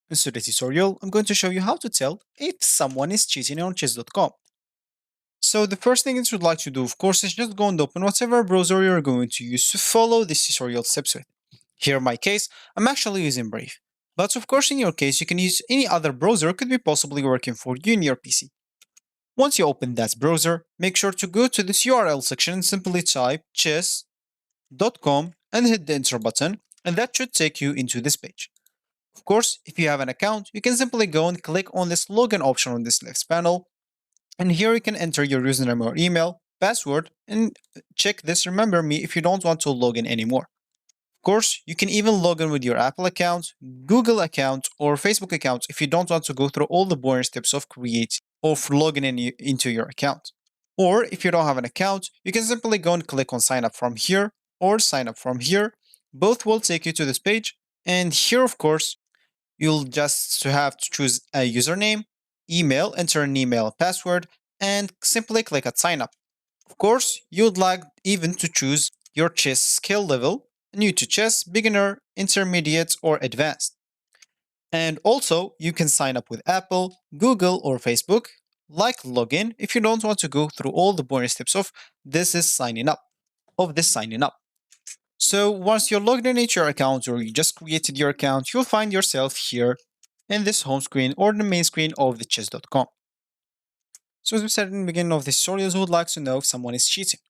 In today's tutorial, I'm going to show you how to tell if someone is cheating on chess.com. So the first thing that you'd like to do, of course, is just go and open whatever browser you're going to use to follow this tutorial steps with. Here in my case, I'm actually using Brave. But of course, in your case, you can use any other browser could be possibly working for you in your PC. Once you open that browser, make sure to go to this URL section and simply type chess.com and hit the enter button, and that should take you into this page. Of course, if you have an account, you can simply go and click on this login option on this left panel, and here you can enter your username or email, password, and check this remember me if you don't want to log in anymore. Of course, you can even log in with your Apple account, Google account, or Facebook account if you don't want to go through all the boring steps of logging into your account. Or if you don't have an account, you can simply go and click on sign up from here or sign up from here. Both will take you to this page. And here, of course, you'll just have to choose a username, email, enter an email password, and simply click at sign up. Of course, you'd like even to choose your chess skill level, new to chess, beginner, intermediate, or advanced. And also, you can sign up with Apple, Google, or Facebook, like login if you don't want to go through all the boring steps of signing up. So once you're logged in into your account or you just created your account, you'll find yourself here in this home screen or the main screen of the chess.com. So as we said in the beginning of this tutorial, who would like to know if someone is cheating.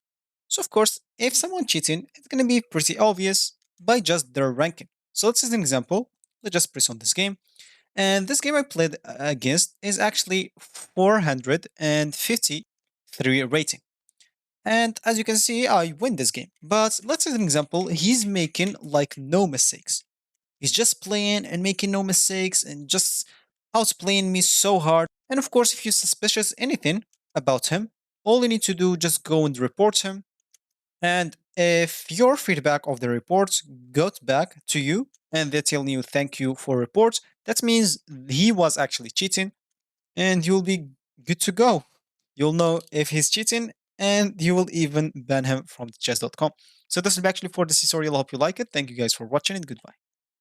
So of course, if someone's cheating, it's going to be pretty obvious by just their ranking. So let's say an example. Let's just press on this game. And this game I played against is actually 453 rating. And as you can see, I win this game. But let's say an example, he's making like no mistakes. He's just playing and making no mistakes and just outplaying me so hard. And of course, if you're suspicious anything about him, all you need to do just go and report him. And if your feedback of the reports got back to you and they're telling you thank you for reports, that means he was actually cheating and you'll be good to go. You'll know if he's cheating and you will even ban him from chess.com. So this is actually for this tutorial. I hope you like it. Thank you guys for watching and goodbye.